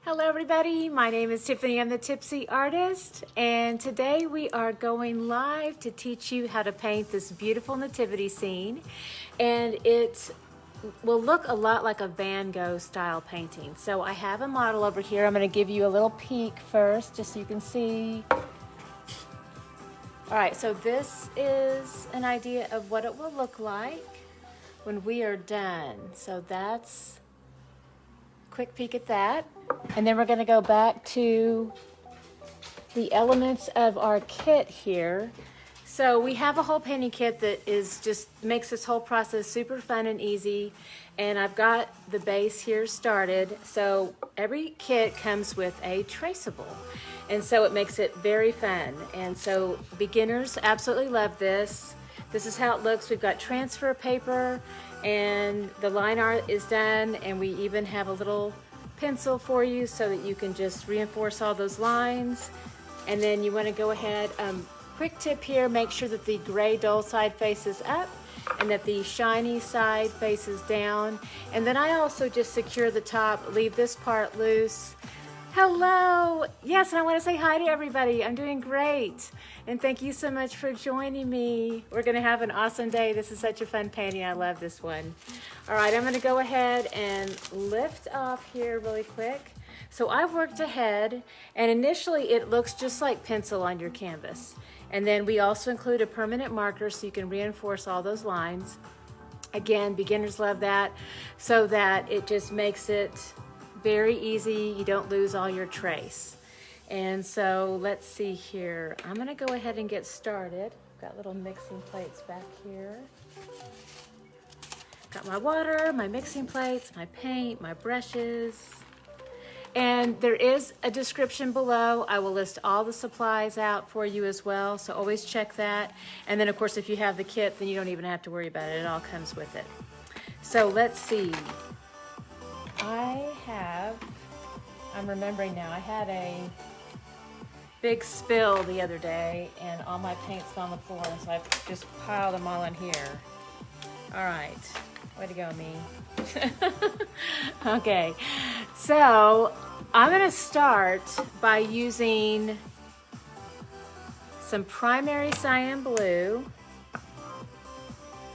Hello everybody, my name is Tiffany, I'm the Tipsy Artist, and today we are going live to teach you how to paint this beautiful nativity scene, and it will look a lot like a Van Gogh style painting. So I have a model over here. I'm going to give you a little peek first just so you can see. Alright, so this is an idea of what it will look like when we are done. So that's a quick peek at that. And then we're going to go back to the elements of our kit here. So we have a whole painting kit that is just makes this whole process super fun and easy. And I've got the base here started. So every kit comes with a traceable. And so it makes it very fun. And so beginners absolutely love this. This is how it looks. We've got transfer paper and the line art is done. And we even have a little pencil for you so that you can just reinforce all those lines. And then you want to go ahead, quick tip here, make sure that the gray dull side faces up and that the shiny side faces down. And then I also just secure the top, leave this part loose. Hello, yes, and I want to say hi to everybody. I'm doing great. And thank you so much for joining me. We're gonna have an awesome day. This is such a fun painting, I love this one. All right, I'm gonna go ahead and lift off here really quick. So I've worked ahead, and initially it looks just like pencil on your canvas. And then we also include a permanent marker so you can reinforce all those lines. Again, beginners love that, so that it just makes it very easy. You don't lose all your trace. And so let's see here. I'm gonna go ahead and get started. Got little mixing plates back here. Got my water, my mixing plates, my paint, my brushes. And there is a description below. I will list all the supplies out for you as well, so always check that. And then of course, if you have the kit, then you don't even have to worry about it. It all comes with it. So let's see. I'm remembering now, I had a big spill the other day and all my paint's on the floor, and so I've just piled them all in here. All right, way to go, me. Okay, so I'm gonna start by using some primary cyan blue.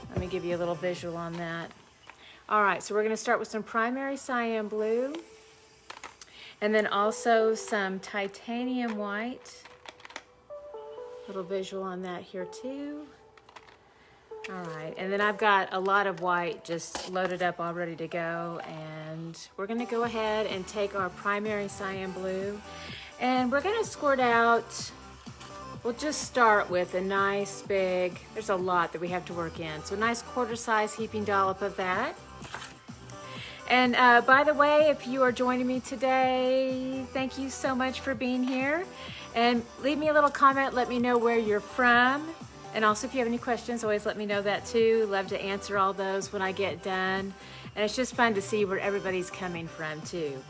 Let me give you a little visual on that. All right, so we're gonna start with some primary cyan blue, and then also some titanium white. Little visual on that here too. All right, and then I've got a lot of white just loaded up all ready to go, and we're gonna go ahead and take our primary cyan blue, and we're gonna squirt out, we'll just start with a nice big, there's a lot that we have to work in, so a nice quarter-size heaping dollop of that. And by the way, if you are joining me today, thank you so much for being here. And leave me a little comment, let me know where you're from. And also if you have any questions, always let me know that too. Love to answer all those when I get done. And it's just fun to see where everybody's coming from too.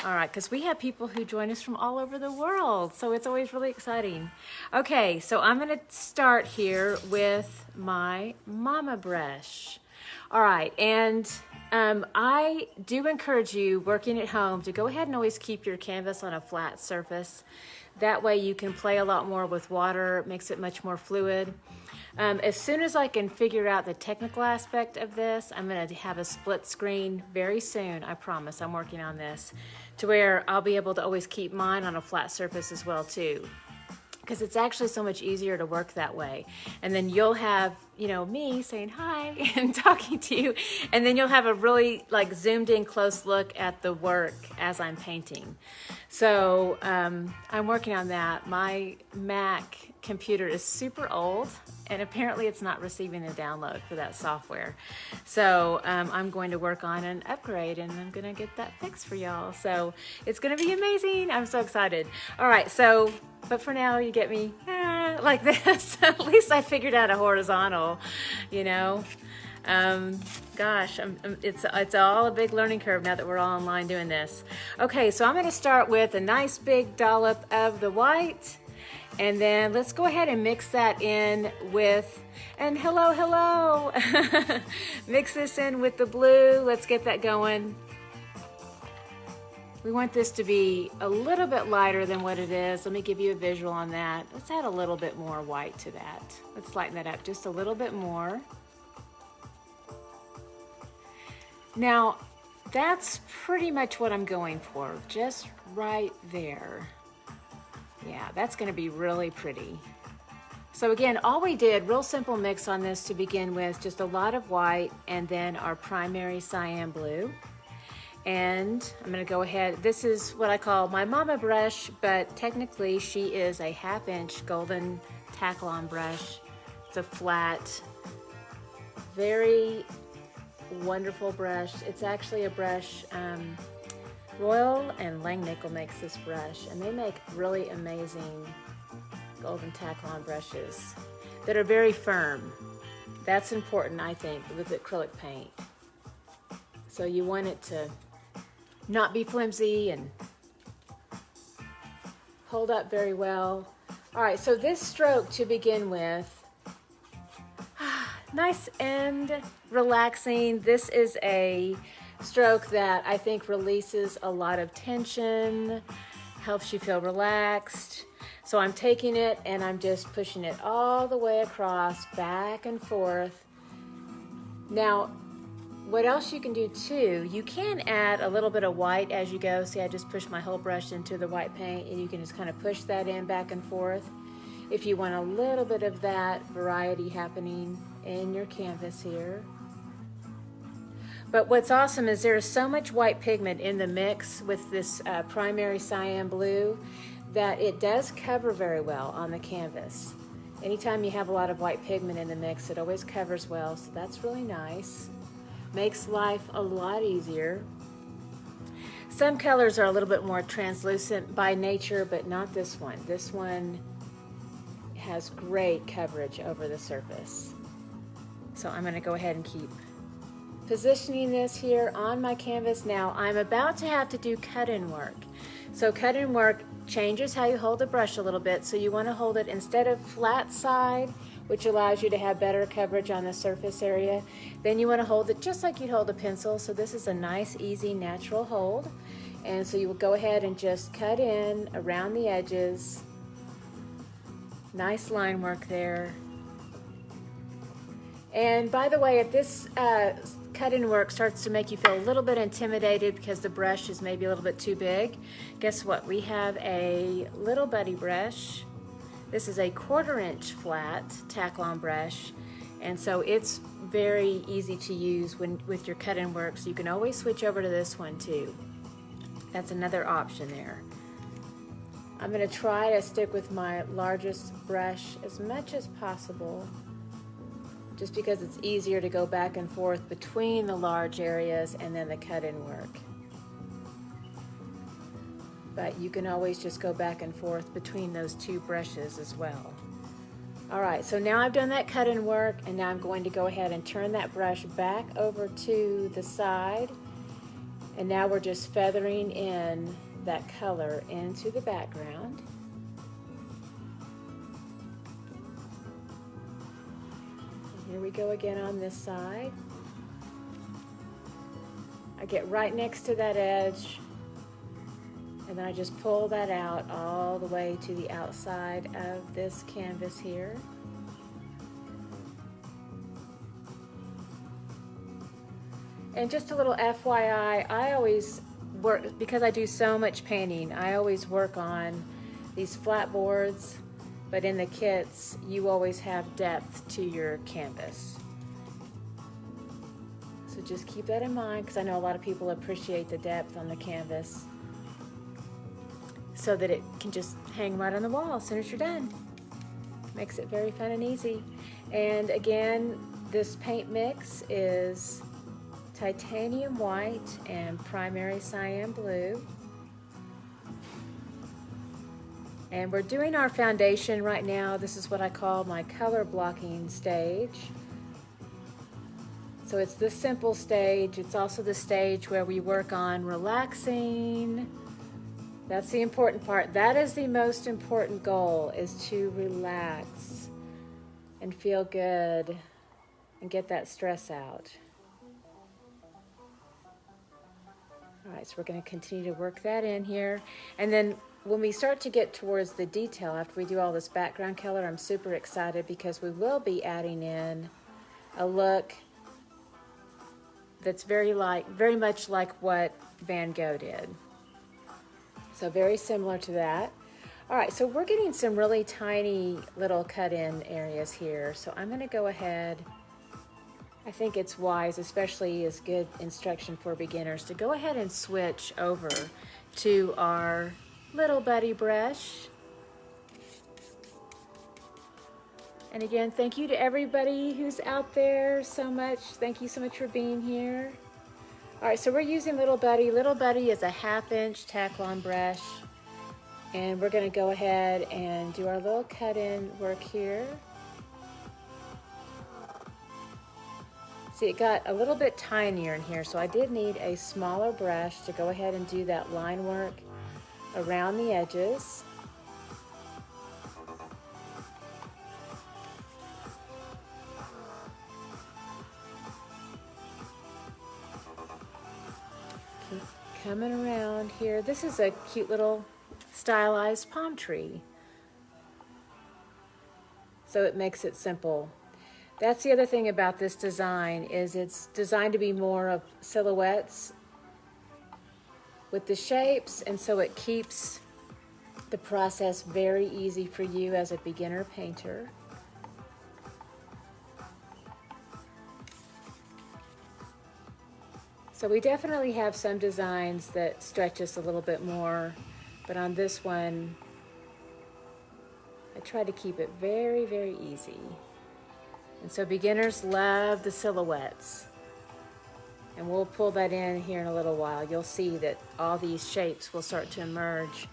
All right, because we have people who join us from all over the world, so it's always really exciting. Okay, so I'm gonna start here with my mama brush. All right, and I do encourage you working at home to go ahead and always keep your canvas on a flat surface. That way you can play a lot more with water. It makes it much more fluid. As soon as I can figure out the technical aspect of this, I'm gonna have a split screen very soon, I promise. I'm working on this to where I'll be able to always keep mine on a flat surface as well too, because it's actually so much easier to work that way. And then you'll have, you know, me saying hi and talking to you, and then you'll have a really like zoomed in close look at the work as I'm painting. So I'm working on that. My Mac computer is super old, and apparently it's not receiving a download for that software. So I'm going to work on an upgrade, and I'm gonna get that fixed for y'all. So it's gonna be amazing. I'm so excited. All right, so, but for now you get me like this. At least I figured out a horizontal, you know. Gosh, it's all a big learning curve now that we're all online doing this. Okay, so I'm gonna start with a nice big dollop of the white, and then let's go ahead and mix that in with, and hello, mix this in with the blue. Let's get that going. We want this to be a little bit lighter than what it is. Let me give you a visual on that. Let's add a little bit more white to that. Let's lighten that up just a little bit more. Now, that's pretty much what I'm going for, just right there. Yeah, that's gonna be really pretty. So again, all we did, real simple mix on this to begin with, just a lot of white and then our primary cyan blue. And I'm gonna go ahead, this is what I call my mama brush, but technically she is a 1/2 inch golden Taklon brush. It's a flat, very wonderful brush. It's actually a brush, Royal and Langnickel makes this brush, and they make really amazing golden Taklon brushes that are very firm. That's important, I think, with acrylic paint. So you want it to not be flimsy and hold up very well. All right, so this stroke to begin with, nice and relaxing. This is a stroke that I think releases a lot of tension, helps you feel relaxed. So I'm taking it and I'm just pushing it all the way across, back and forth. Now, what else you can do too, you can add a little bit of white as you go. See, I just pushed my whole brush into the white paint, and you can just kind of push that in back and forth if you want a little bit of that variety happening in your canvas here. But what's awesome is there is so much white pigment in the mix with this primary cyan blue that it does cover very well on the canvas. Anytime you have a lot of white pigment in the mix, it always covers well, so that's really nice. Makes life a lot easier. Some colors are a little bit more translucent by nature, but not this one. This one has great coverage over the surface. So I'm gonna go ahead and keep positioning this here on my canvas. Now I'm about to have to do cut-in work. So cut-in work changes how you hold the brush a little bit. So you want to hold it instead of flat side, which allows you to have better coverage on the surface area. Then you want to hold it just like you'd hold a pencil. So this is a nice, easy, natural hold. And so you will go ahead and just cut in around the edges. Nice line work there. And by the way, if this cut-in work starts to make you feel a little bit intimidated because the brush is maybe a little bit too big, guess what? We have a little buddy brush. This is a 1/4 inch flat Taklon brush, and so it's very easy to use with your cut-in work, so you can always switch over to this one too. That's another option there. I'm going to try to stick with my largest brush as much as possible, just because it's easier to go back and forth between the large areas and then the cut-in work. But you can always just go back and forth between those two brushes as well. All right, so now I've done that cut-in work, and now I'm going to go ahead and turn that brush back over to the side, and now we're just feathering in that color into the background. Here we go again on this side. I get right next to that edge, and then I just pull that out all the way to the outside of this canvas here. And just a little FYI, I always work, because I do so much painting, I always work on these flat boards. But in the kits, you always have depth to your canvas. So just keep that in mind, because I know a lot of people appreciate the depth on the canvas, so that it can just hang right on the wall as soon as you're done. Makes it very fun and easy. And again, this paint mix is titanium white and primary cyan blue. And we're doing our foundation right now. This is what I call my color blocking stage. So it's this simple stage. It's also the stage where we work on relaxing. That's the important part. That is the most important goal, is to relax and feel good and get that stress out. All right, so we're going to continue to work that in here. And then when we start to get towards the detail, after we do all this background color, I'm super excited because we will be adding in a look that's very much like what Van Gogh did. So very similar to that. All right, so we're getting some really tiny little cut-in areas here. So I'm going to go ahead. I think it's wise, especially as good instruction for beginners, to go ahead and switch over to our little buddy brush. And again, thank you to everybody who's out there so much. Thank you so much for being here. All right, so we're using Little Buddy. Little Buddy is a 1/2" Taklon brush. And we're gonna go ahead and do our little cut-in work here. See, it got a little bit tinier in here, so I did need a smaller brush to go ahead and do that line work around the edges. Keep coming around here. This is a cute little stylized palm tree. So it makes it simple. That's the other thing about this design, is it's designed to be more of silhouettes with the shapes, and so it keeps the process very easy for you as a beginner painter. So we definitely have some designs that stretch us a little bit more, but on this one, I try to keep it very, very easy. And so beginners love the silhouettes. And we'll pull that in here in a little while. You'll see that all these shapes will start to emerge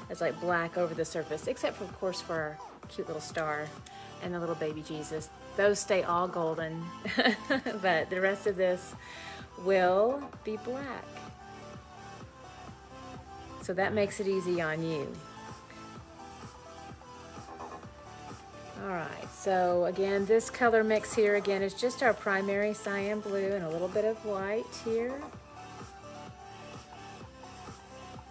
as like black over the surface, except for, of course, for our cute little star and the little baby Jesus. Those stay all golden, but the rest of this will be black. So that makes it easy on you. All right, so again, this color mix here again is just our primary cyan blue and a little bit of white here.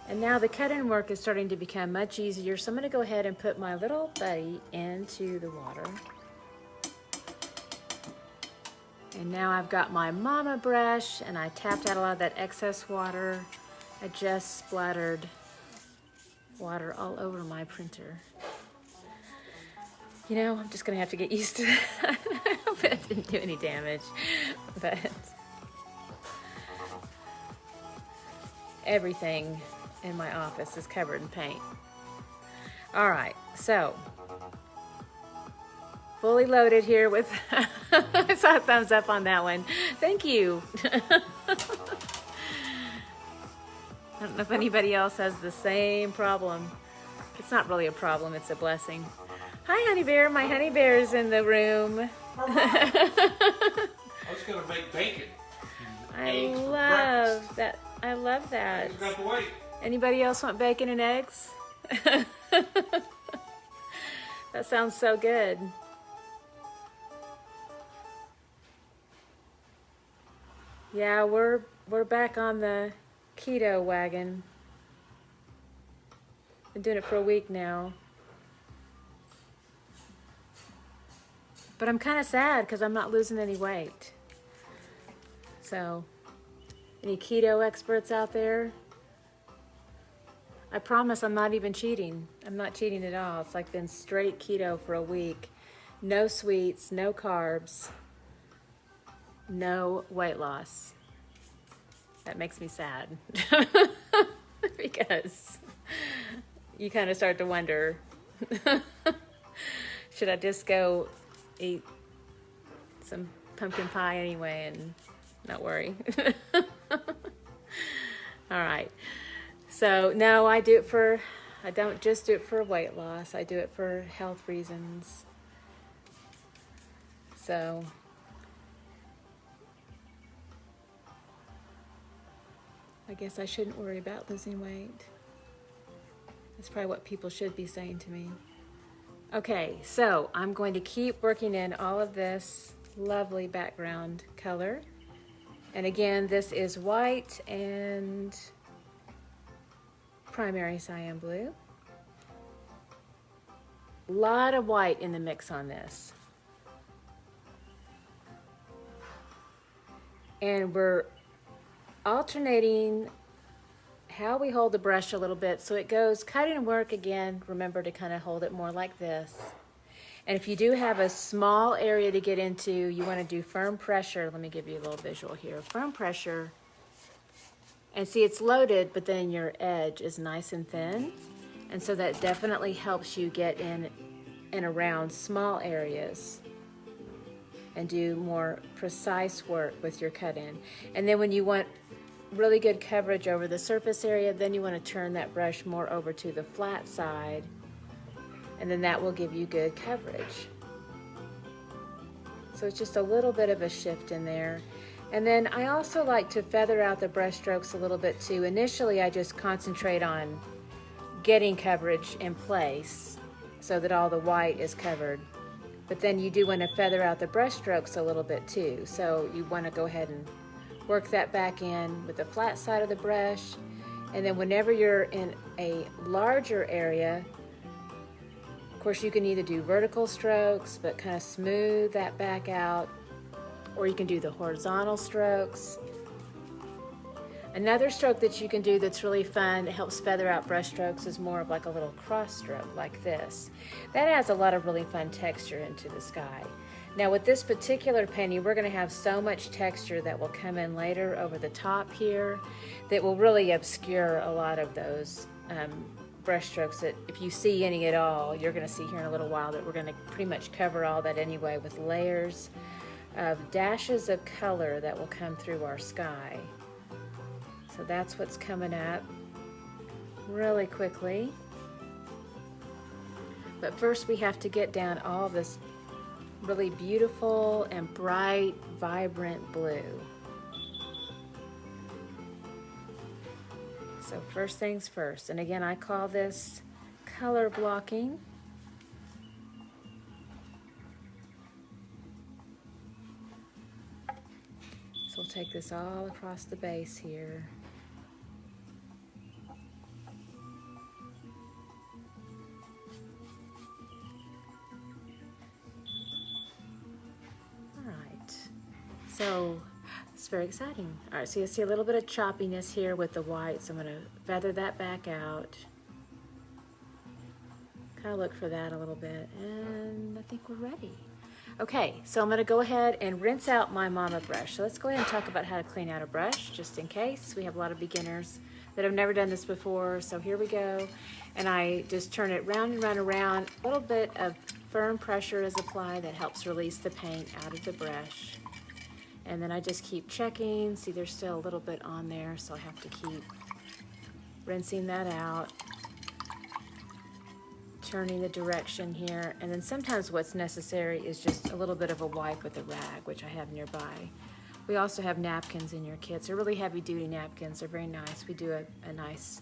And now the cut-in work is starting to become much easier, so I'm gonna go ahead and put my little buddy into the water. And now I've got my mama brush and I tapped out a lot of that excess water. I just splattered water all over my printer. You know, I'm just gonna have to get used to that. I hope it didn't do any damage, but everything in my office is covered in paint. All right, so fully loaded here with, I saw a thumbs up on that one. Thank you. I don't know if anybody else has the same problem. It's not really a problem, it's a blessing. Hi, Honey Bear. My Honey Bear is in the room. I was going to make bacon. I love that. I love that. Eggs got to wait. Anybody else want bacon and eggs? That sounds so good. Yeah, we're back on the keto wagon. Been doing it for a week now. But I'm kind of sad because I'm not losing any weight. So, any keto experts out there? I promise I'm not even cheating. I'm not cheating at all. It's like been straight keto for a week. No sweets, no carbs, no weight loss. That makes me sad. Because you kind of start to wonder, should I just go eat some pumpkin pie anyway and not worry? All right. So no, I don't just do it for weight loss. I do it for health reasons. So I guess I shouldn't worry about losing weight. That's probably what people should be saying to me. Okay, so I'm going to keep working in all of this lovely background color. And again, this is white and primary cyan blue. A lot of white in the mix on this. And we're alternating how we hold the brush a little bit. So it goes cutting work again. Remember to kind of hold it more like this. And if you do have a small area to get into, you want to do firm pressure. Let me give you a little visual here. Firm pressure. And see, it's loaded, but then your edge is nice and thin. And so that definitely helps you get in and around small areas and do more precise work with your cut-in. And then when you want really good coverage over the surface area, then you want to turn that brush more over to the flat side, and then that will give you good coverage. So it's just a little bit of a shift in there. And then I also like to feather out the brush strokes a little bit too. Initially, I just concentrate on getting coverage in place so that all the white is covered. But then you do want to feather out the brush strokes a little bit too. So you want to go ahead and work that back in with the flat side of the brush. And then whenever you're in a larger area, of course you can either do vertical strokes, but kind of smooth that back out, or you can do the horizontal strokes. Another stroke that you can do that's really fun, that helps feather out brush strokes, is more of like a little cross stroke like this. That adds a lot of really fun texture into the sky. Now with this particular painting, we're going to have so much texture that will come in later over the top here that will really obscure a lot of those brush strokes that if you see any at all, you're going to see here in a little while that we're going to pretty much cover all that anyway with layers of dashes of color that will come through our sky. So that's what's coming up really quickly. But first we have to get down all this really beautiful and bright, vibrant blue. So first things first, and again I call this color blocking. So we'll take this all across the base here. So it's very exciting. All right, so you'll see a little bit of choppiness here with the white, so I'm going to feather that back out. Kind of look for that a little bit, and I think we're ready. Okay, so I'm going to go ahead and rinse out my mama brush. So let's go ahead and talk about how to clean out a brush, just in case. We have a lot of beginners that have never done this before, so here we go. And I just turn it round and round and round. A little bit of firm pressure is applied that helps release the paint out of the brush. And then I just keep checking. See, there's still a little bit on there, so I have to keep rinsing that out, turning the direction here. And then sometimes what's necessary is just a little bit of a wipe with a rag, which I have nearby. We also have napkins in your kits. They're really heavy-duty napkins. They're very nice. We do a nice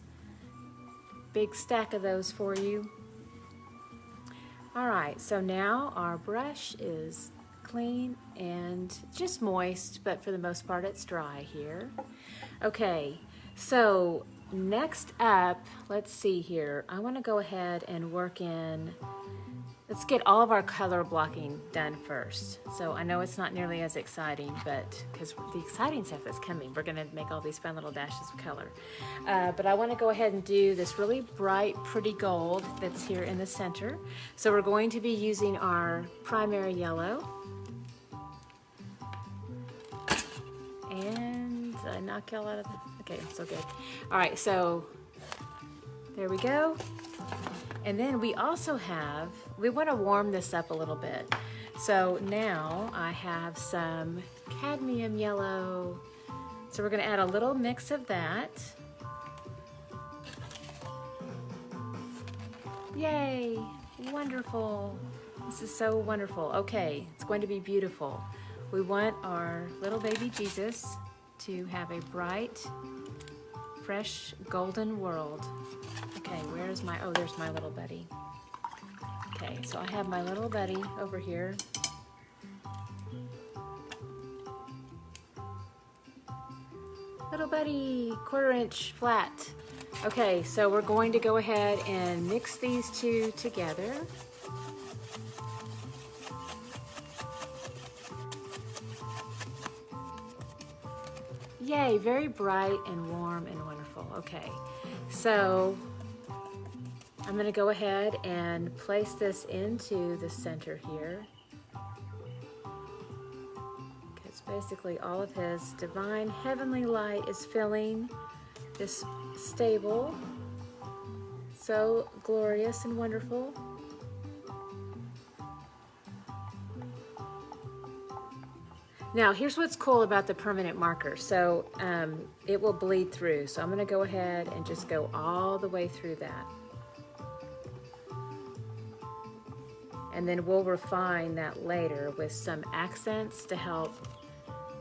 big stack of those for you. All right, so now our brush is clean and just moist, but for the most part it's dry here. Okay, so next up, let's see here. I want to go ahead and work in, let's get all of our color blocking done first. So I know it's not nearly as exciting, but because the exciting stuff is coming, we're going to make all these fun little dashes of color. But I want to go ahead and do this really bright, pretty gold that's here in the center. So we're going to be using our primary yellow. And I knock y'all out of the, okay, so good. All right, so there we go. And then we also have, we want to warm this up a little bit. So now I have some cadmium yellow. So we're going to add a little mix of that. Yay, wonderful. This is so wonderful. Okay, it's going to be beautiful. We want our little baby Jesus to have a bright, fresh, golden world. Okay, where's my, oh, there's my little buddy. Okay, so I have my little buddy over here. Little buddy, 1/4 inch flat. Okay, so we're going to go ahead and mix these two together. Yay, very bright and warm and wonderful. Okay, so I'm gonna go ahead and place this into the center here. Because basically all of his divine heavenly light is filling this stable. So glorious and wonderful. Now, here's what's cool about the permanent marker. So it will bleed through. So I'm gonna go ahead and just go all the way through that. And then we'll refine that later with some accents to help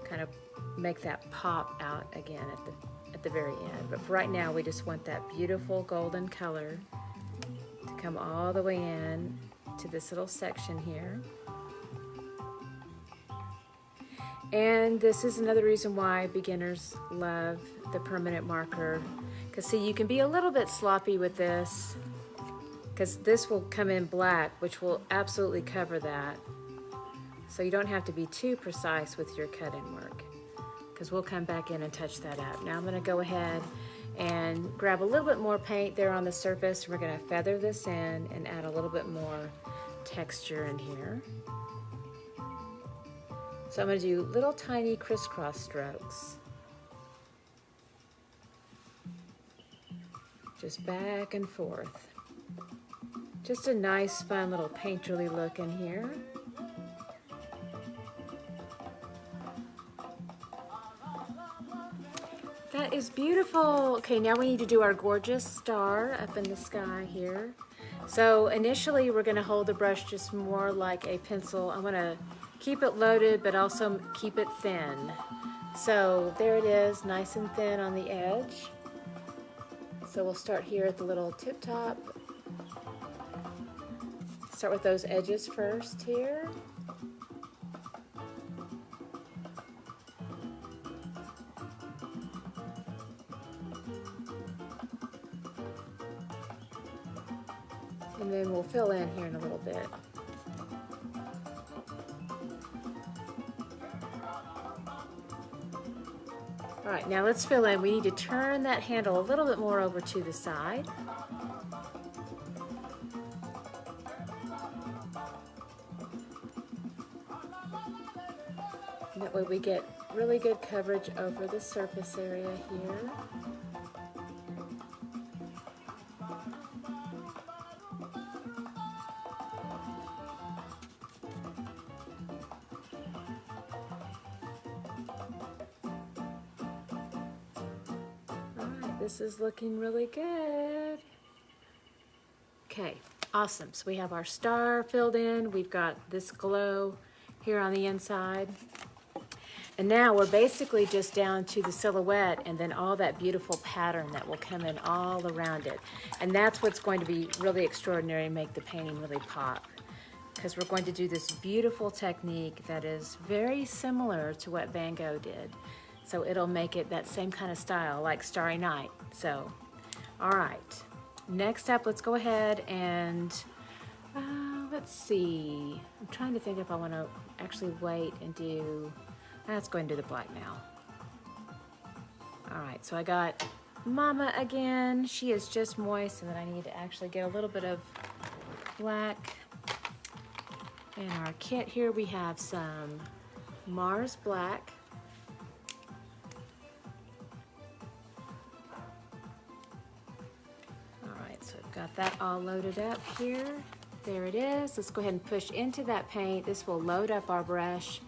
kind of make that pop out again at the very end. But for right now, we just want that beautiful golden color to come all the way in to this little section here. And this is another reason why beginners love the permanent marker. Because see, you can be a little bit sloppy with this, because this will come in black, which will absolutely cover that. So you don't have to be too precise with your cut-in work, because we'll come back in and touch that up. Now I'm gonna go ahead and grab a little bit more paint there on the surface. We're gonna feather this in and add a little bit more texture in here. So I'm gonna do little tiny crisscross strokes. Just back and forth. Just a nice, fun little painterly look in here. That is beautiful. Okay, now we need to do our gorgeous star up in the sky here. So initially we're gonna hold the brush just more like a pencil. I'm gonna keep it loaded, but also keep it thin. So there it is, nice and thin on the edge. So we'll start here at the little tip top. Start with those edges first here. And then we'll fill in here in a little bit. All right, now let's fill in. We need to turn that handle a little bit more over to the side. And that way we get really good coverage over the surface area here. This is looking really good. Okay, awesome. So we have our star filled in. We've got this glow here on the inside. And now we're basically just down to the silhouette and then all that beautiful pattern that will come in all around it. And that's what's going to be really extraordinary and make the painting really pop. Because we're going to do this beautiful technique that is very similar to what Van Gogh did. So it'll make it that same kind of style, like Starry Night. So, all right. Next up, let's go ahead and, let's see. I'm trying to think if I want to actually wait and do, let's go and do the black now. All right, so I got Mama again. She is just moist, and then I need to actually get a little bit of black. In our kit here, we have some Mars Black. Got that all loaded up here. There it is. Let's go ahead and push into that paint. This will load up our brush.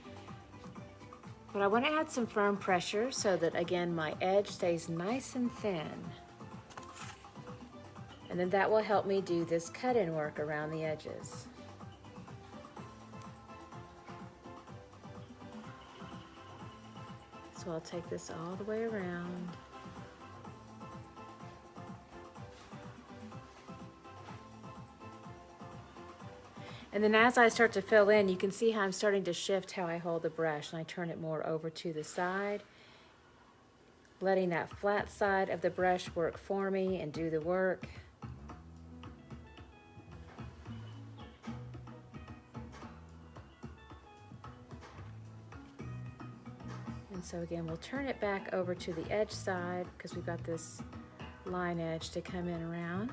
But I want to add some firm pressure so that, again, my edge stays nice and thin. And then that will help me do this cut-in work around the edges. So I'll take this all the way around. And then as I start to fill in, you can see how I'm starting to shift how I hold the brush, and I turn it more over to the side, letting that flat side of the brush work for me and do the work. And so again, we'll turn it back over to the edge side because we've got this line edge to come in around.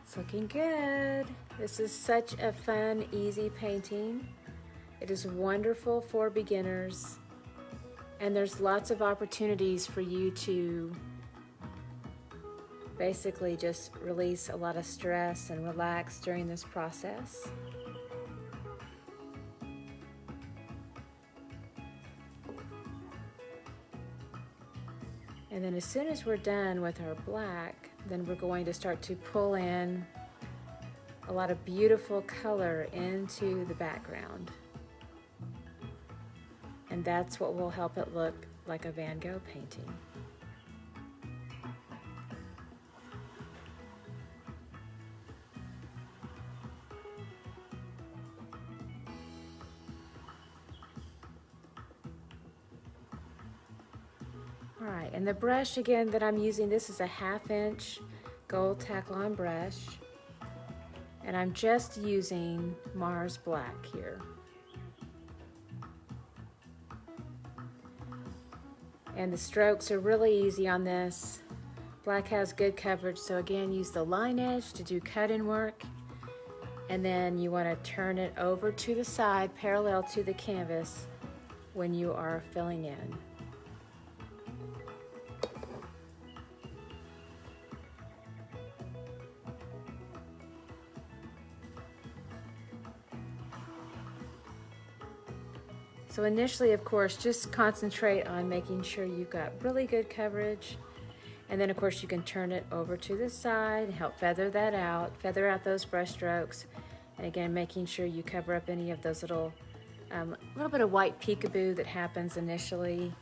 It's looking good. This is such a fun, easy painting. It is wonderful for beginners, and there's lots of opportunities for you to basically just release a lot of stress and relax during this process. And then as soon as we're done with our black, then we're going to start to pull in a lot of beautiful color into the background. And that's what will help it look like a Van Gogh painting. All right, and the brush again that I'm using, this is a 1/2 inch gold Taklon brush, and I'm just using Mars Black here. And the strokes are really easy on this. Black has good coverage, so again, use the line edge to do cut-in work, and then you want to turn it over to the side parallel to the canvas when you are filling in. So initially, of course, just concentrate on making sure you've got really good coverage. And then, of course, you can turn it over to the side and help feather that out, feather out those brush strokes. And again, making sure you cover up any of those little bit of white peekaboo that happens initially.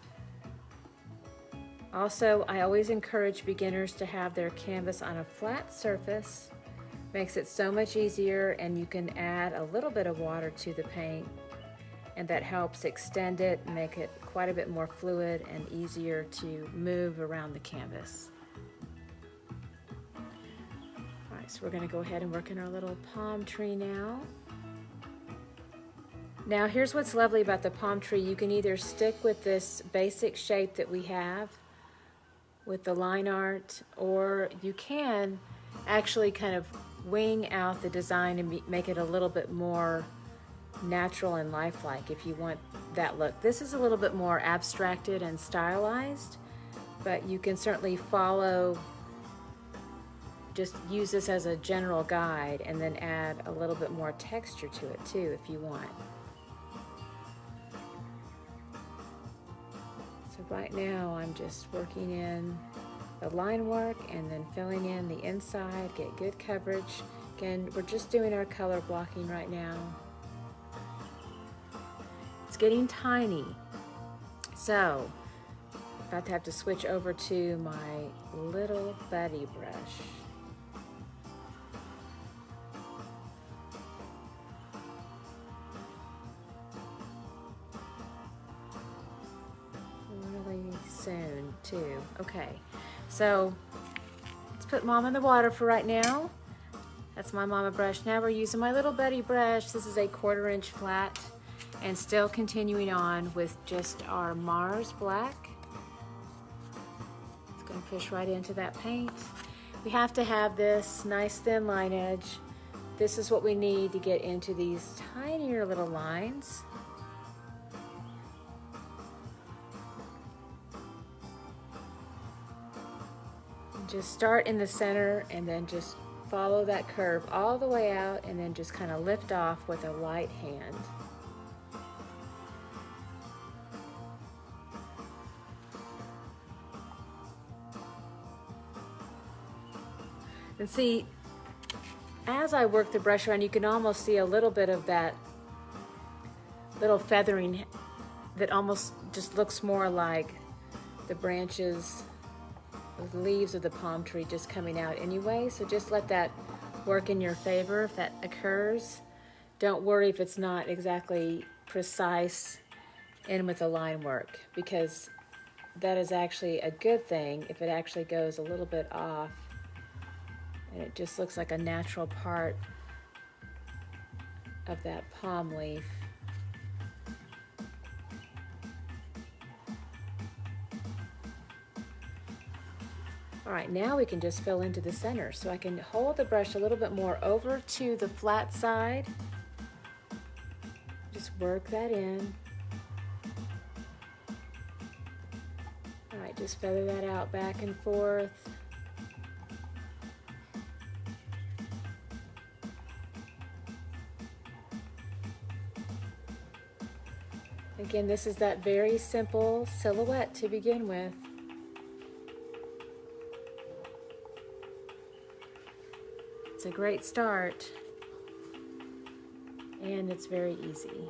Also, I always encourage beginners to have their canvas on a flat surface. Makes it so much easier, and you can add a little bit of water to the paint, and that helps extend it and make it quite a bit more fluid and easier to move around the canvas. All right, so we're gonna go ahead and work in our little palm tree now. Now here's what's lovely about the palm tree. You can either stick with this basic shape that we have with the line art, or you can actually kind of wing out the design and make it a little bit more natural and lifelike if you want that look. This is a little bit more abstracted and stylized, but you can certainly follow, just use this as a general guide and then add a little bit more texture to it too if you want. So right now I'm just working in the line work and then filling in the inside, get good coverage. Again, we're just doing our color blocking right now. It's getting tiny, so about to have to switch over to my little buddy brush. Really soon too. Okay, so let's put Mom in the water for right now. That's my mama brush. Now we're using my little buddy brush. This is a 1/4 inch flat. And still continuing on with just our Mars Black. It's going to push right into that paint. We have to have this nice thin line edge. This is what we need to get into these tinier little lines. And just start in the center and then just follow that curve all the way out, and then just kind of lift off with a light hand. And see, as I work the brush around, you can almost see a little bit of that little feathering that almost just looks more like the branches, the leaves of the palm tree just coming out anyway. So just let that work in your favor if that occurs. Don't worry if it's not exactly precise in with the line work, because that is actually a good thing if it actually goes a little bit off and it just looks like a natural part of that palm leaf. All right, now we can just fill into the center. So I can hold the brush a little bit more over to the flat side. Just work that in. All right, just feather that out back and forth. Again, this is that very simple silhouette to begin with. It's a great start, and it's very easy.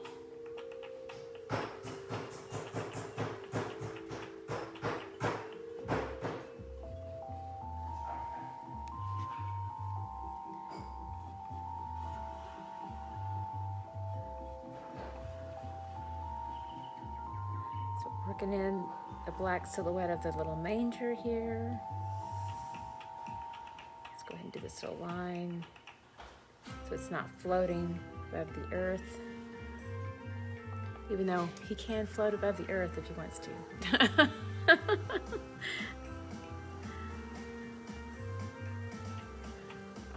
So working in the black silhouette of the little manger here. Go ahead and do this little line so it's not floating above the earth, even though he can float above the earth if he wants to.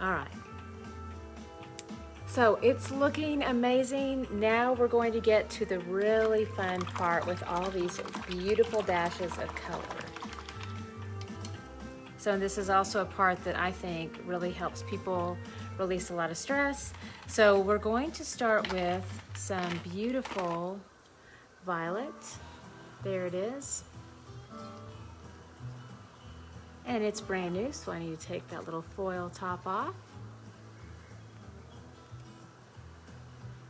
All right, so it's looking amazing. Now we're going to get to the really fun part with all these beautiful dashes of color. So this is also a part that I think really helps people release a lot of stress. So we're going to start with some beautiful violet. There it is. And it's brand new, so I need to take that little foil top off.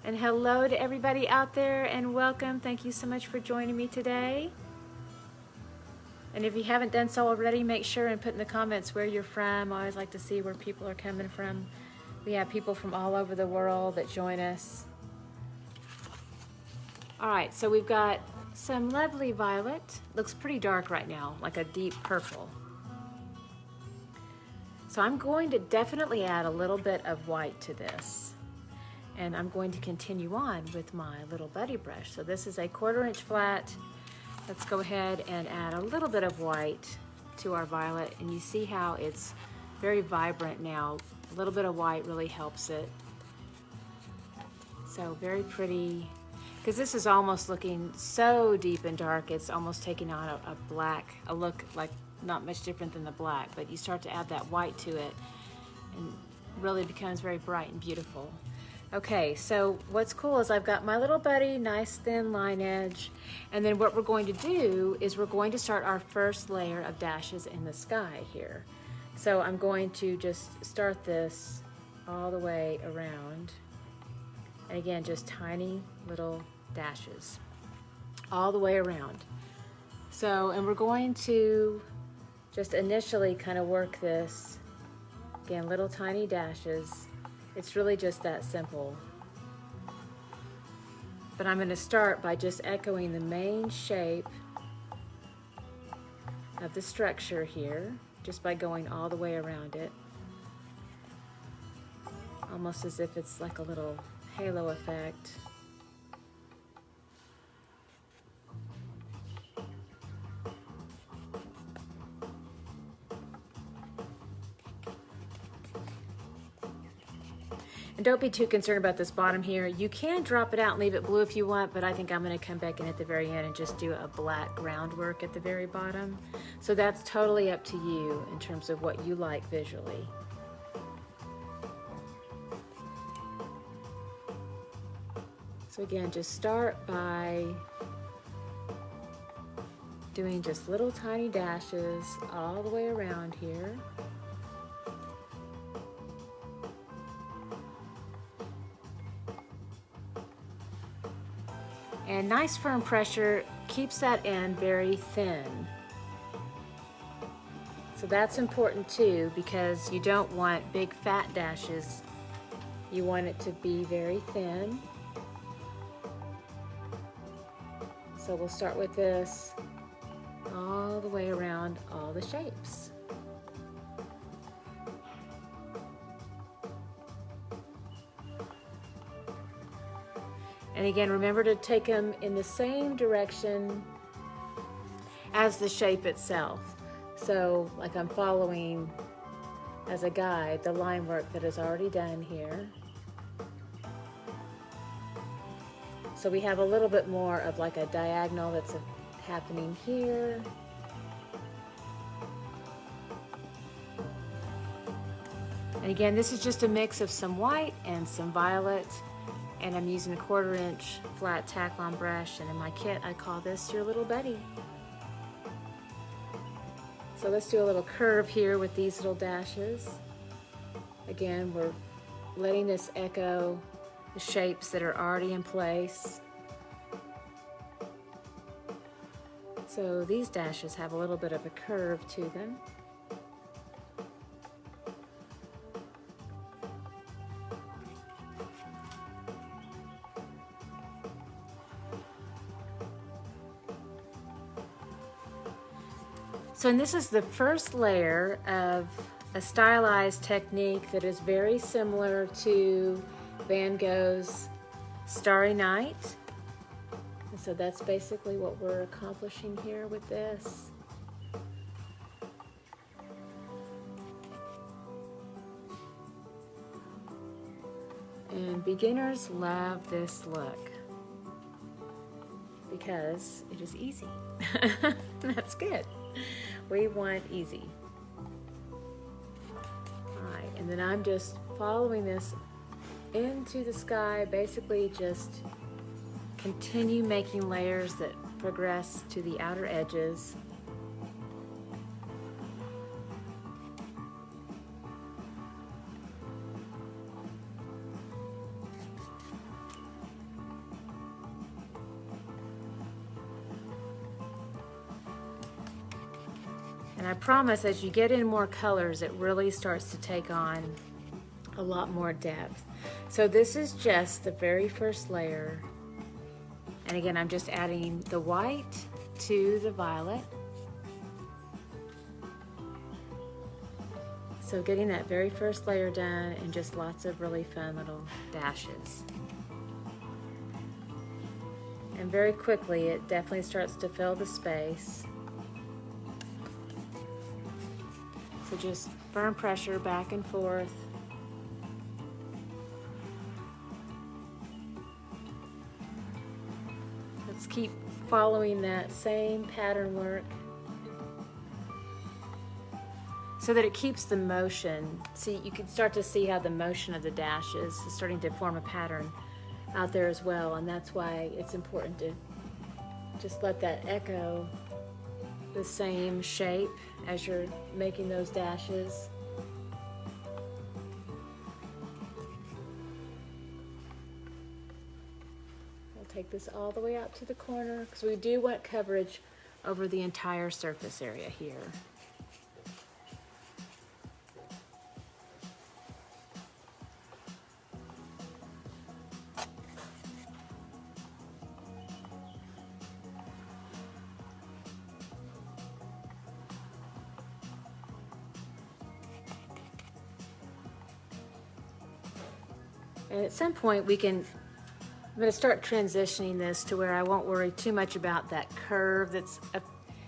And hello to everybody out there and welcome. Thank you so much for joining me today. And if you haven't done so already, make sure and put in the comments where you're from. I always like to see where people are coming from. We have people from all over the world that join us. All right, so we've got some lovely violet. Looks pretty dark right now, like a deep purple. So I'm going to definitely add a little bit of white to this. And I'm going to continue on with my little buddy brush. So this is a 1/4 inch flat. Let's go ahead and add a little bit of white to our violet, and you see how it's very vibrant now. A little bit of white really helps it. So very pretty, because this is almost looking so deep and dark, it's almost taking on a black, a look like not much different than the black, but you start to add that white to it and it really becomes very bright and beautiful. Okay, so what's cool is I've got my little buddy, nice thin line edge, and then what we're going to do is we're going to start our first layer of dashes in the sky here. So I'm going to just start this all the way around, and again, just tiny little dashes all the way around. So, and we're going to just initially kind of work this, again, little tiny dashes. It's really just that simple. But I'm going to start by just echoing the main shape of the structure here, just by going all the way around it. Almost as if it's like a little halo effect. And don't be too concerned about this bottom here. You can drop it out and leave it blue if you want, but I think I'm going to come back in at the very end and just do a black groundwork at the very bottom. So that's totally up to you in terms of what you like visually. So again, just start by doing just little tiny dashes all the way around here. And nice firm pressure keeps that end very thin. So that's important too, because you don't want big fat dashes. You want it to be very thin. So we'll start with this all the way around all the shapes. And again, remember to take them in the same direction as the shape itself. So like I'm following as a guide the line work that is already done here. So we have a little bit more of like a diagonal that's happening here. And again, this is just a mix of some white and some violet. And I'm using a 1/4 inch flat Taklon brush, and in my kit I call this your little buddy. So let's do a little curve here with these little dashes. Again, we're letting this echo the shapes that are already in place. So these dashes have a little bit of a curve to them. So, and this is the first layer of a stylized technique that is very similar to Van Gogh's Starry Night. And so that's basically what we're accomplishing here with this. And beginners love this look because it is easy. That's good. We want easy. All right, and then I'm just following this into the sky, basically just continue making layers that progress to the outer edges. And I promise as you get in more colors, it really starts to take on a lot more depth. So this is just the very first layer. And again, I'm just adding the white to the violet. So getting that very first layer done and just lots of really fun little dashes. And very quickly, it definitely starts to fill the space. So just firm pressure back and forth. Let's keep following that same pattern work so that it keeps the motion. See, you can start to see how the motion of the dashes is starting to form a pattern out there as well, and that's why it's important to just let that echo the same shape as you're making those dashes. We'll take this all the way out to the corner because we do want coverage over the entire surface area here. And at some point I'm going to start transitioning this to where I won't worry too much about that curve that's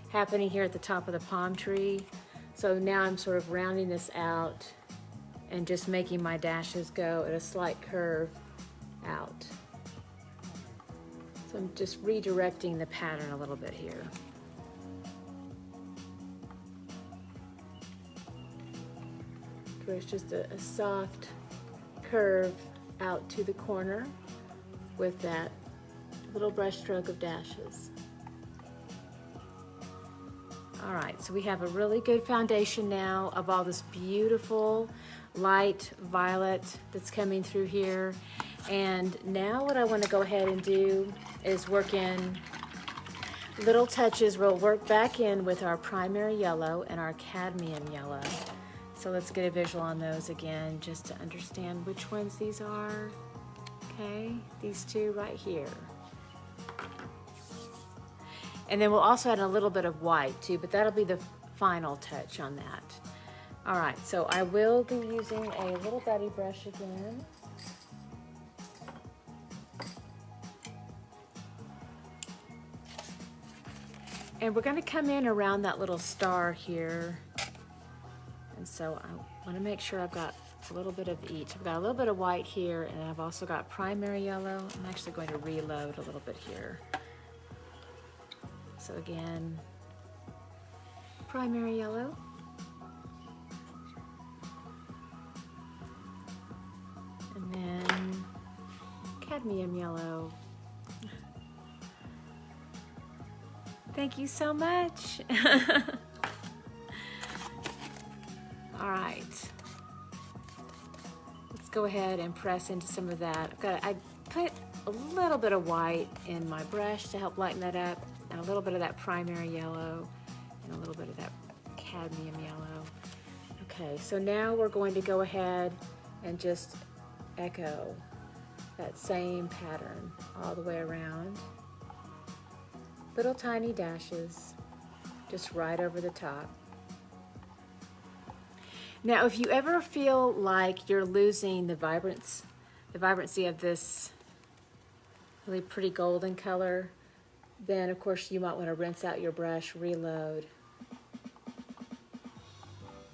happening here at the top of the palm tree. So now I'm sort of rounding this out and just making my dashes go at a slight curve out. So I'm just redirecting the pattern a little bit here. Where it's just a soft curve out to the corner with that little brush stroke of dashes. All right, so we have a really good foundation now of all this beautiful light violet that's coming through here. And now what I want to go ahead and do is work in little touches. We'll work back in with our primary yellow and our cadmium yellow. So let's get a visual on those again, just to understand which ones these are. Okay, these two right here. And then we'll also add a little bit of white too, but that'll be the final touch on that. All right, so I will be using a little buddy brush again. And we're going to come in around that little star here. And so I want to make sure I've got a little bit of each. I've got a little bit of white here, and I've also got primary yellow. I'm actually going to reload a little bit here. So again, primary yellow. And then cadmium yellow. Thank you so much. All right. Let's go ahead and press into some of that. I put a little bit of white in my brush to help lighten that up, and a little bit of that primary yellow, and a little bit of that cadmium yellow. Okay, so now we're going to go ahead and just echo that same pattern all the way around. Little tiny dashes, just right over the top. Now, if you ever feel like you're losing the vibrancy of this really pretty golden color, then of course you might want to rinse out your brush, reload.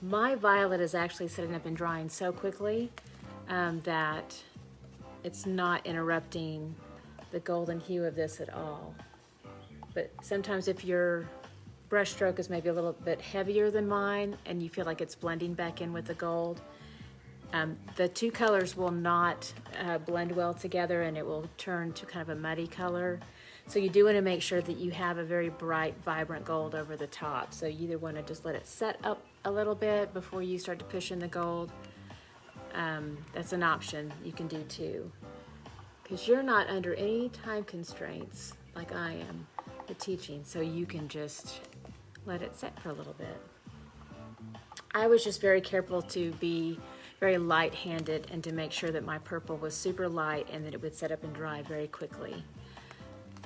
My violet is actually setting up and drying so quickly that it's not interrupting the golden hue of this at all. But sometimes if your brush stroke is maybe a little bit heavier than mine and you feel like it's blending back in with the gold, the two colors will not blend well together, and it will turn to kind of a muddy color. So you do want to make sure that you have a very bright, vibrant gold over the top. So you either want to just let it set up a little bit before you start to push in the gold. That's an option you can do too, because you're not under any time constraints like I am with teaching, so you can just let it set for a little bit. I was just very careful to be very light-handed and to make sure that my purple was super light and that it would set up and dry very quickly.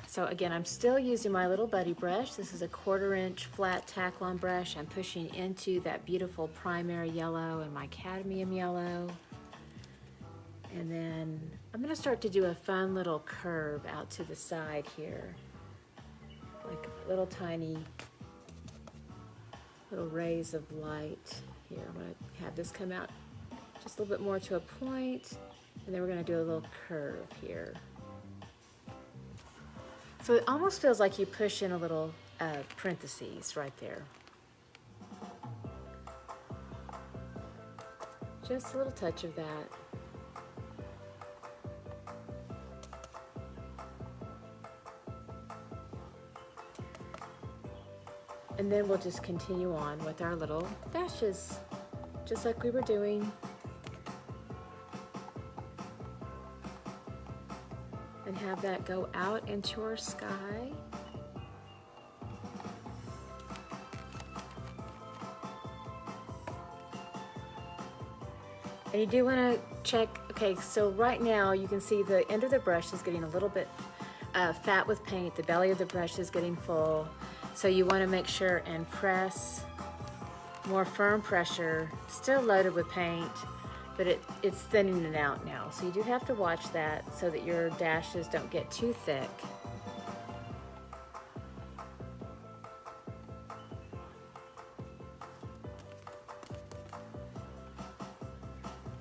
So again, I'm still using my little buddy brush. This is a 1/4 inch flat Taklon brush. I'm pushing into that beautiful primary yellow and my cadmium yellow. And then I'm gonna start to do a fun little curve out to the side here. Like little tiny little rays of light here. I'm going to have this come out just a little bit more to a point, and then we're going to do a little curve here. So it almost feels like you push in a little parentheses right there. Just a little touch of that. And then we'll just continue on with our little dashes, just like we were doing. And have that go out into our sky. And you do want to check, okay, so right now you can see the end of the brush is getting a little bit fat with paint. The belly of the brush is getting full. So you want to make sure and press more firm pressure, still loaded with paint, but it's thinning it out now. So you do have to watch that so that your dashes don't get too thick.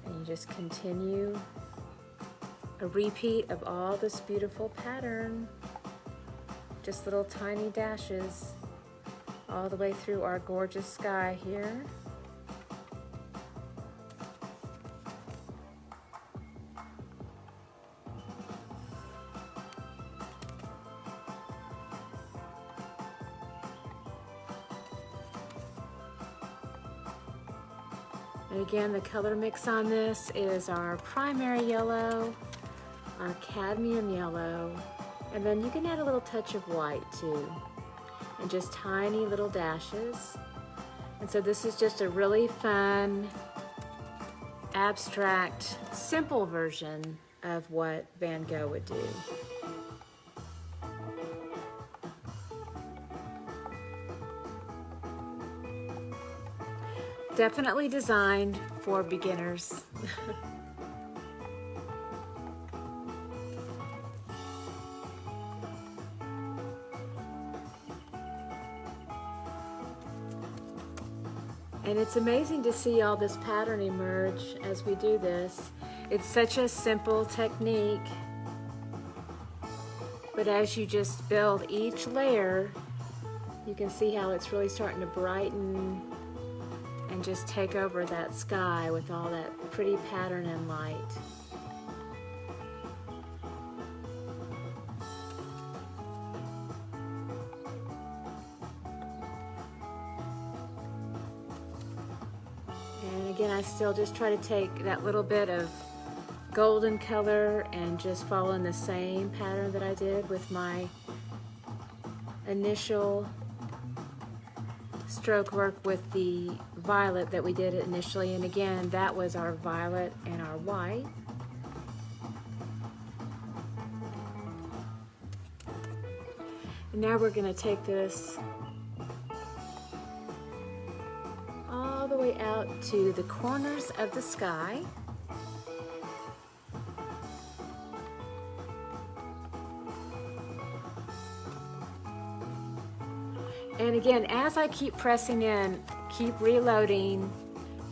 And you just continue a repeat of all this beautiful pattern. Just little tiny dashes all the way through our gorgeous sky here. And again, the color mix on this is our primary yellow, our cadmium yellow, and then you can add a little touch of white too, and just tiny little dashes. And so this is just a really fun, abstract, simple version of what Van Gogh would do. Definitely designed for beginners. And it's amazing to see all this pattern emerge as we do this. It's such a simple technique, but as you just build each layer, you can see how it's really starting to brighten and just take over that sky with all that pretty pattern and light. And again, I still just try to take that little bit of golden color and just follow in the same pattern that I did with my initial stroke work with the violet that we did initially. And again, that was our violet and our white. And now we're going to take this all the way out to the corners of the sky. And again, as I keep pressing in, keep reloading,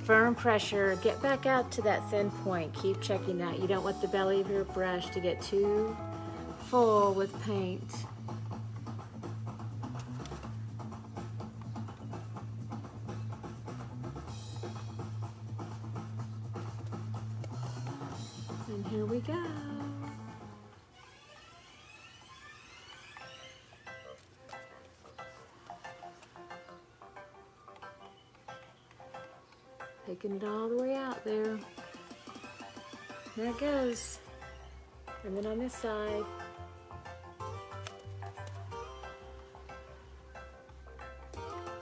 firm pressure, get back out to that thin point. Keep checking that. You don't want the belly of your brush to get too full with paint. And here we go. Taking it all the way out there. There it goes. And then on this side.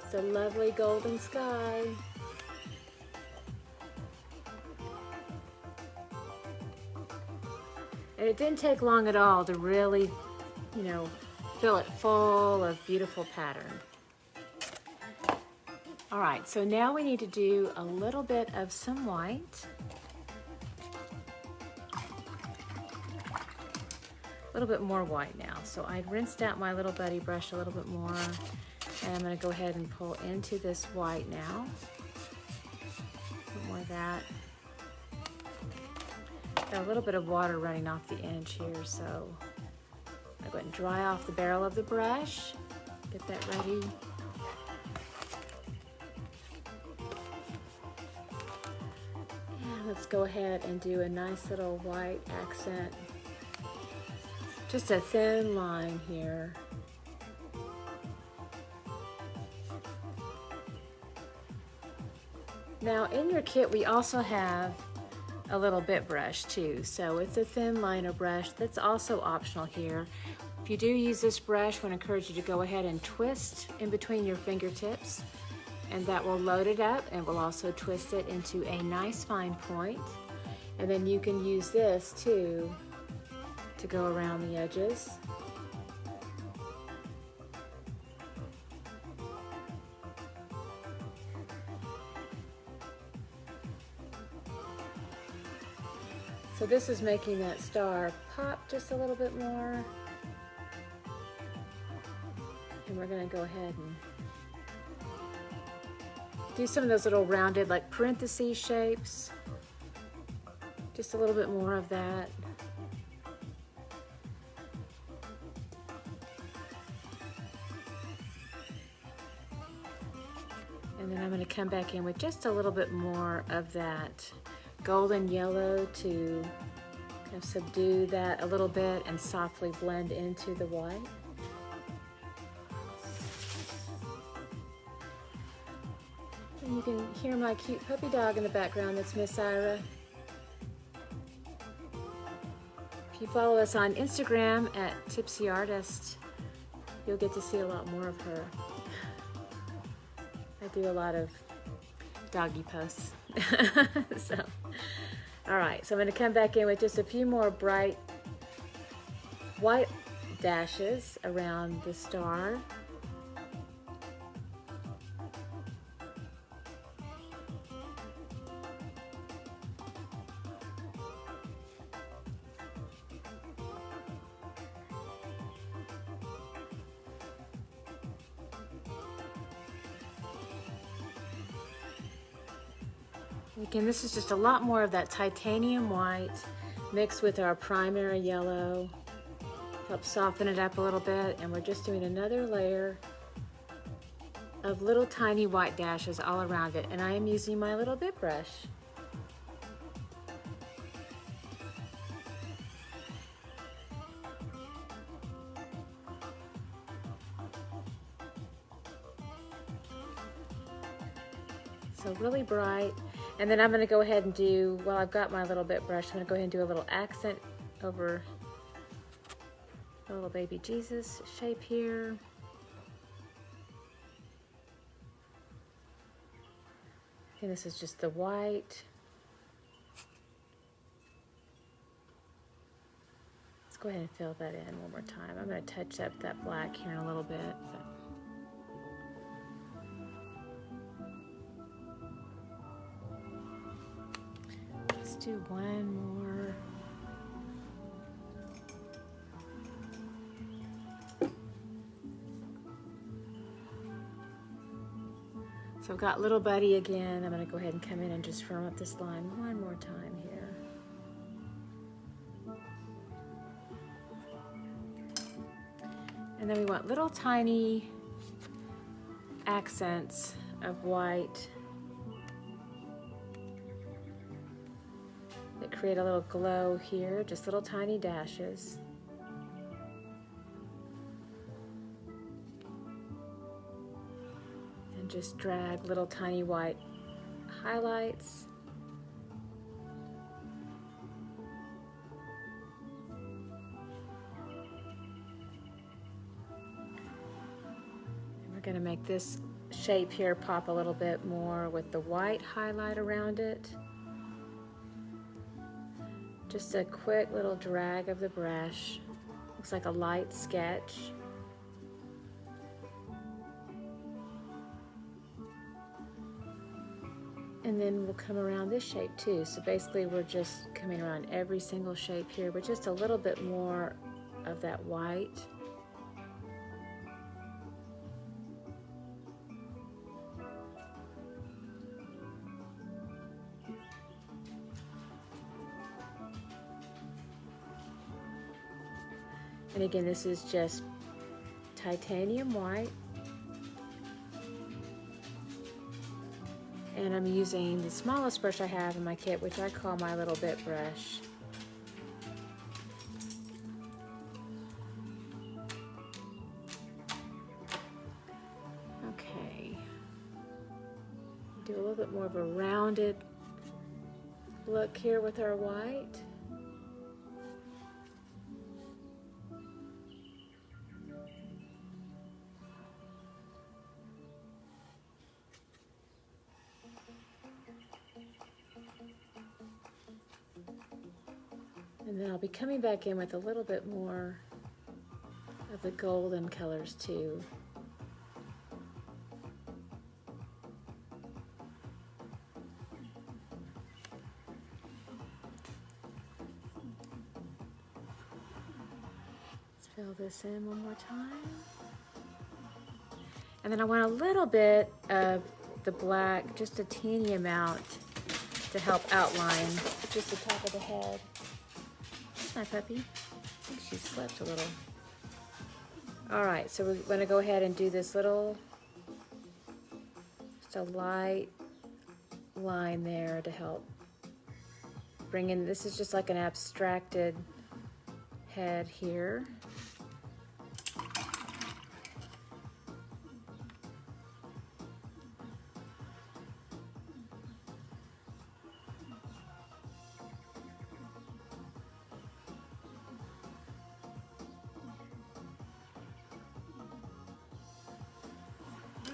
It's a lovely golden sky. And it didn't take long at all to really, you know, fill it full of beautiful pattern. All right, so now we need to do a little bit of some white. A little bit more white now. So I rinsed out my little buddy brush a little bit more, and I'm gonna go ahead and pull into this white now. A little more of that. Got a little bit of water running off the edge here, so I'll go ahead and dry off the barrel of the brush, get that ready. Let's go ahead and do a nice little white accent. Just a thin line here. Now in your kit we also have a little bit brush too. So it's a thin liner brush that's also optional here. If you do use this brush, I want to encourage you to go ahead and twist in between your fingertips, and that will load it up and will also twist it into a nice fine point. And then you can use this too to go around the edges. So this is making that star pop just a little bit more. And we're gonna go ahead and do some of those little rounded, like parenthesis shapes. Just a little bit more of that. And then I'm going to come back in with just a little bit more of that golden yellow to kind of subdue that a little bit and softly blend into the white. And you can hear my cute puppy dog in the background. That's Miss Ira. If If you follow us on Instagram at Tipsy Artist, you'll get to see a lot more of her. I do a lot of doggy posts. So, all right, so I'm going to come back in with just a few more bright white dashes around the star. Again, this is just a lot more of that titanium white mixed with our primary yellow. Help soften it up a little bit, and we're just doing another layer of little tiny white dashes all around it, and I am using my little bit brush. So really bright. And then I'm going to go ahead and do, well, I've got my little bit brush, I'm going to go ahead and do a little accent over a little baby Jesus shape here. And this is just the white. Let's go ahead and fill that in one more time. I'm going to touch up that black here in a little bit. But do one more. So I've got little buddy again. I'm going to go ahead and come in and just firm up this line one more time here. And then we want little tiny accents of white that create a little glow here, just little tiny dashes. And just drag little tiny white highlights. And we're going to make this shape here pop a little bit more with the white highlight around it. Just a quick little drag of the brush. Looks like a light sketch. And then we'll come around this shape too. So basically we're just coming around every single shape here with just a little bit more of that white. And again, this is just titanium white. And I'm using the smallest brush I have in my kit, which I call my little bit brush. Okay. Do a little bit more of a rounded look here with our white. And then I'll be coming back in with a little bit more of the golden colors too. Let's fill this in one more time. And then I want a little bit of the black, just a teeny amount to help outline just the top of the head. Hi, puppy. I think she slept a little. All right, so we're going to go ahead and do this little, just a light line there to help bring in, this is just like an abstracted head here.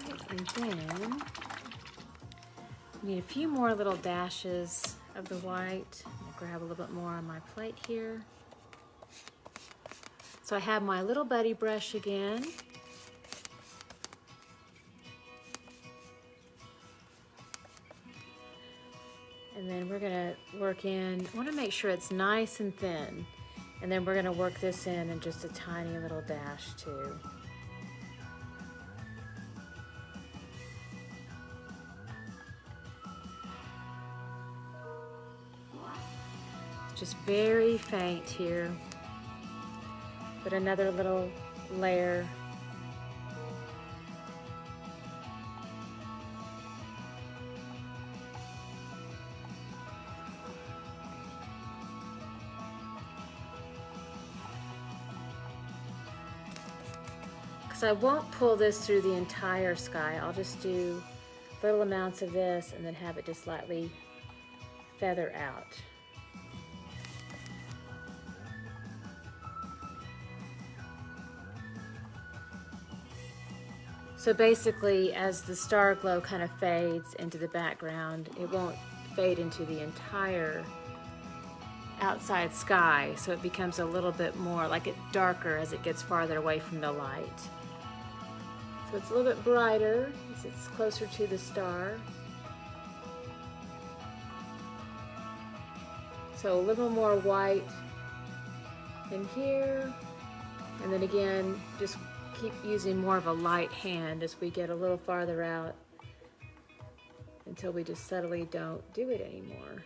And then I need a few more little dashes of the white. I'll grab a little bit more on my plate here. So I have my little buddy brush again. And then we're gonna work in, I wanna make sure it's nice and thin. And then we're gonna work this in just a tiny little dash too. Just very faint here, but another little layer. Because I won't pull this through the entire sky, I'll just do little amounts of this and then have it just slightly feather out. So basically, as the star glow kind of fades into the background, it won't fade into the entire outside sky, so it becomes a little bit more like it darker as it gets farther away from the light. So it's a little bit brighter as it's closer to the star. So a little more white in here, and then again, just keep using more of a light hand as we get a little farther out until we just subtly don't do it anymore.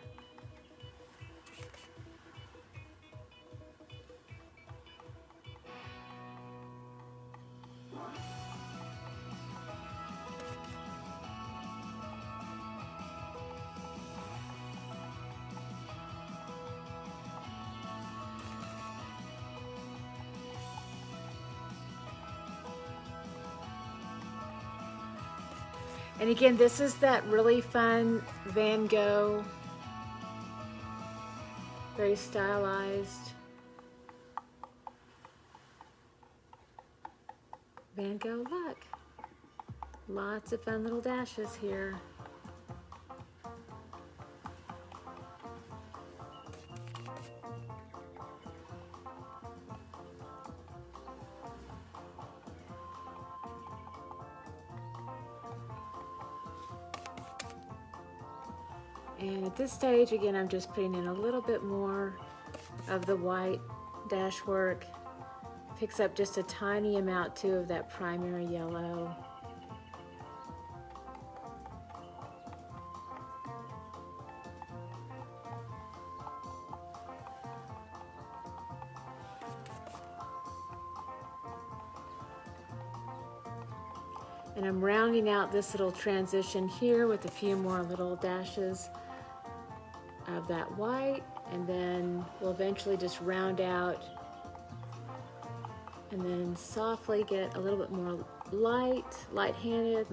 And again, this is that really fun Van Gogh, very stylized Van Gogh look. Lots of fun little dashes here. And at this stage, again, I'm just putting in a little bit more of the white dash work. Picks up just a tiny amount too of that primary yellow. And I'm rounding out this little transition here with a few more little dashes of that white, and then we'll eventually just round out and then softly get a little bit more light-handed,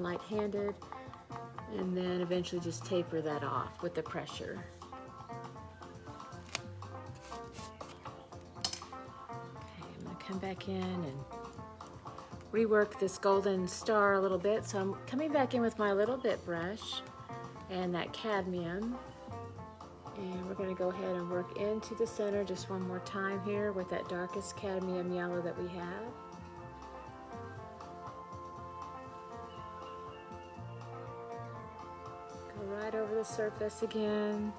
and then eventually just taper that off with the pressure. Okay, I'm gonna come back in and rework this golden star a little bit. So I'm coming back in with my little bit brush and that cadmium. And we're going to go ahead and work into the center just one more time here with that darkest cadmium yellow that we have. Go right over the surface again.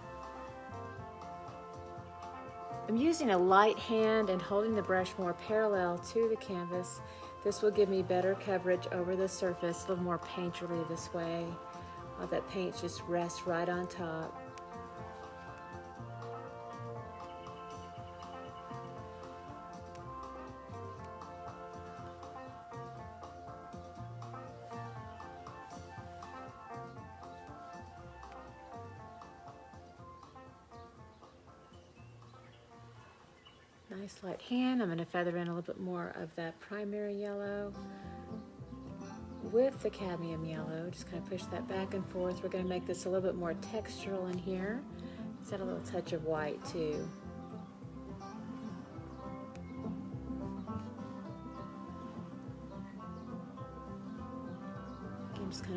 I'm using a light hand and holding the brush more parallel to the canvas. This will give me better coverage over the surface, a little more painterly this way, while that paint just rests right on top. Nice light hand. I'm going to feather in a little bit more of that primary yellow with the cadmium yellow. Just kind of push that back and forth. We're going to make this a little bit more textural in here. Let's add a little touch of white too.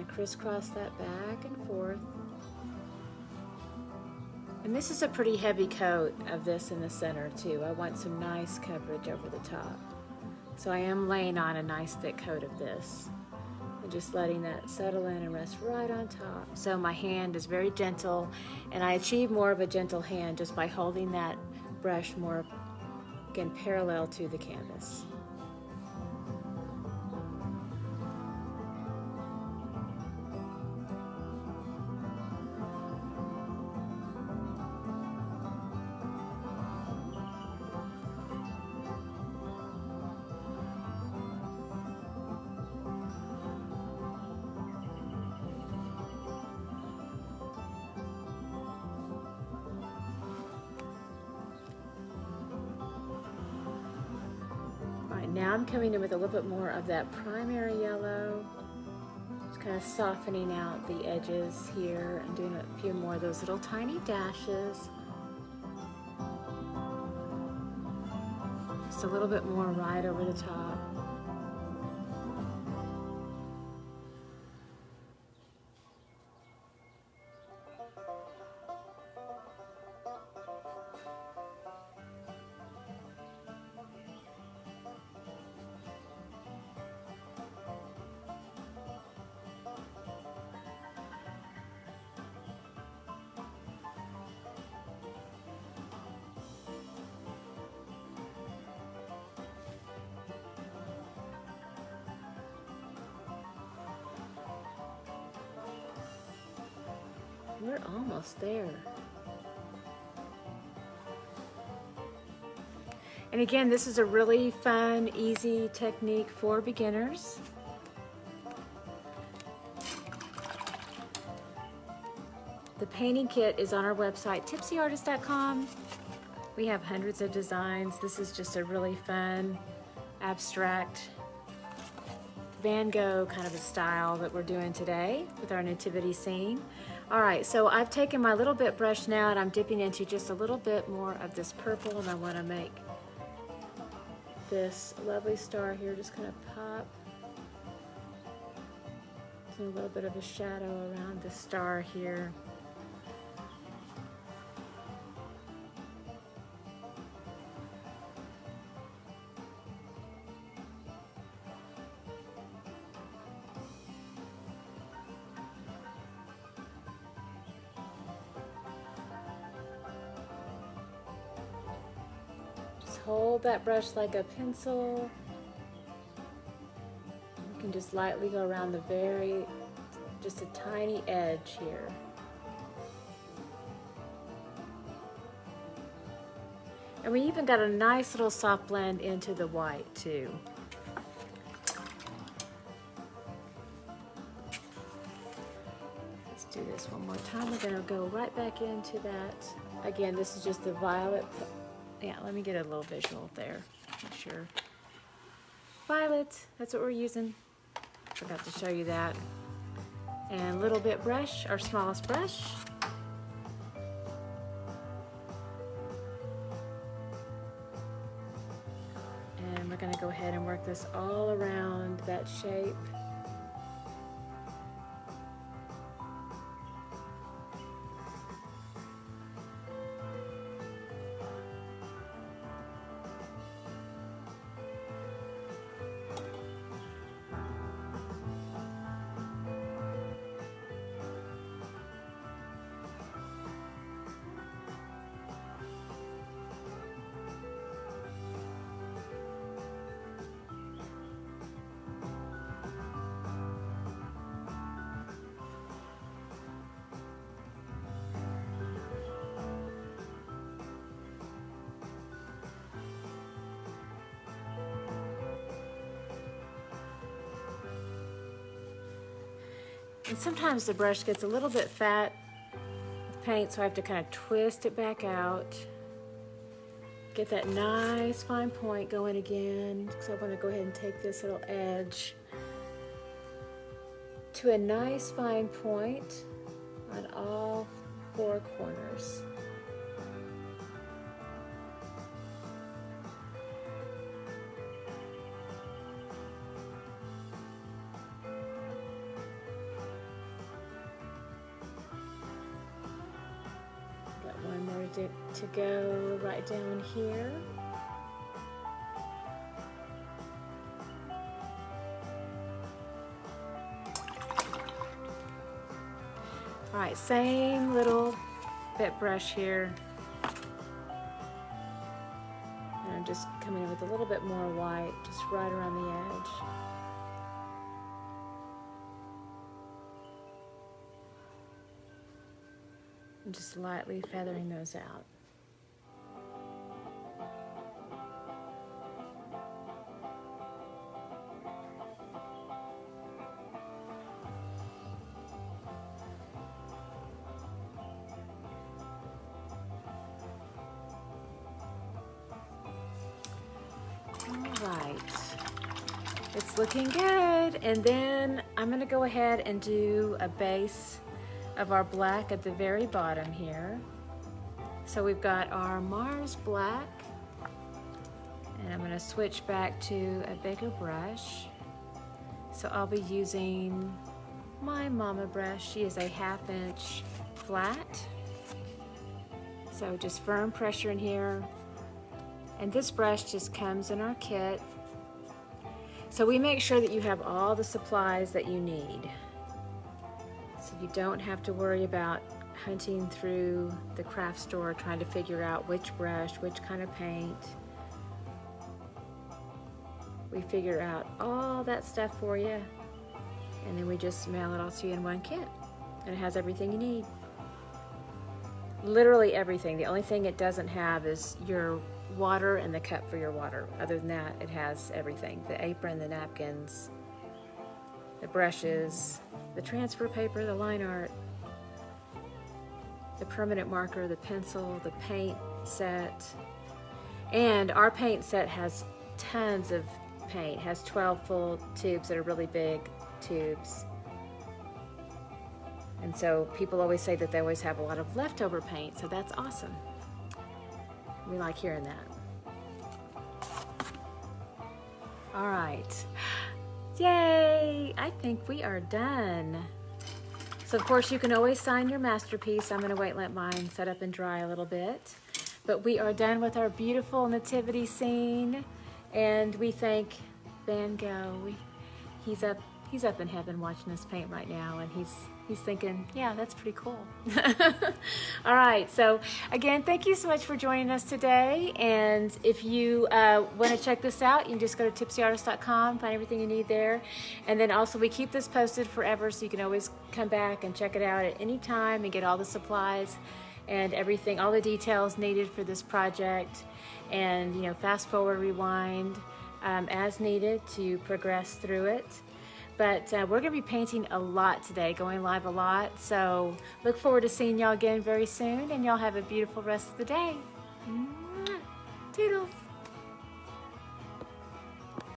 kind of crisscross that back and forth. And this is a pretty heavy coat of this in the center too. I want some nice coverage over the top. So I am laying on a nice thick coat of this. And just letting that settle in and rest right on top. So my hand is very gentle, and I achieve more of a gentle hand just by holding that brush more, again, parallel to the canvas. Now I'm coming in with a little bit more of that primary yellow, just kind of softening out the edges here and doing a few more of those little tiny dashes. Just a little bit more right over the top. We're almost there. And again, this is a really fun, easy technique for beginners. The painting kit is on our website, tipsyartist.com. We have hundreds of designs. This is just a really fun, abstract Van Gogh kind of a style that we're doing today with our nativity scene. All right, so I've taken my little bit brush now and I'm dipping into just a little bit more of this purple, and I want to make this lovely star here just kind of pop. So a little bit of a shadow around the star here. Hold that brush like a pencil. You can just lightly go around the just a tiny edge here. And we even got a nice little soft blend into the white too. Let's do this one more time. We're gonna go right back into that. Again, this is just the violet. Yeah, let me get a little visual there. Make sure. Violet, that's what we're using. Forgot to show you that. And little bit brush, our smallest brush. And we're gonna go ahead and work this all around that shape. And sometimes the brush gets a little bit fat with paint, so I have to kind of twist it back out. Get that nice fine point going again. So I want to go ahead and take this little edge to a nice fine point on all four corners. to go right down here. All right, same little bit brush here. And I'm just coming in with a little bit more white, just right around the edge. And just lightly feathering those out. Right, it's looking good. And then I'm going to go ahead and do a base of our black at the very bottom here. So we've got our Mars black, and I'm going to switch back to a bigger brush. So I'll be using my Mama brush. She is a 1/2 inch flat. So just firm pressure in here. And this brush just comes in our kit. So we make sure that you have all the supplies that you need. So you don't have to worry about hunting through the craft store trying to figure out which brush, which kind of paint. We figure out all that stuff for you, and then we just mail it all to you in one kit. And it has everything you need. Literally everything. The only thing it doesn't have is your water and the cup for your water. Other than that, it has everything. The apron, the napkins, the brushes, the transfer paper, the line art, the permanent marker, the pencil, the paint set. And our paint set has tons of paint. It has 12 full tubes that are really big tubes. And so people always say that they always have a lot of leftover paint, so that's awesome. We like hearing that. All right. Yay! I think we are done. So of course you can always sign your masterpiece. I'm gonna wait and let mine set up and dry a little bit. But we are done with our beautiful nativity scene. And we thank Van Gogh. He's up in heaven watching us paint right now, and he's thinking, yeah, that's pretty cool. All right, so again, thank you so much for joining us today. And if you want to check this out, you can just go to tipsyartist.com, find everything you need there. And then also we keep this posted forever, so you can always come back and check it out at any time and get all the supplies and everything, all the details needed for this project. And, you know, fast forward, rewind as needed to progress through it. But we're going to be painting a lot today, going live a lot. So look forward to seeing y'all again very soon, and y'all have a beautiful rest of the day. Toodles.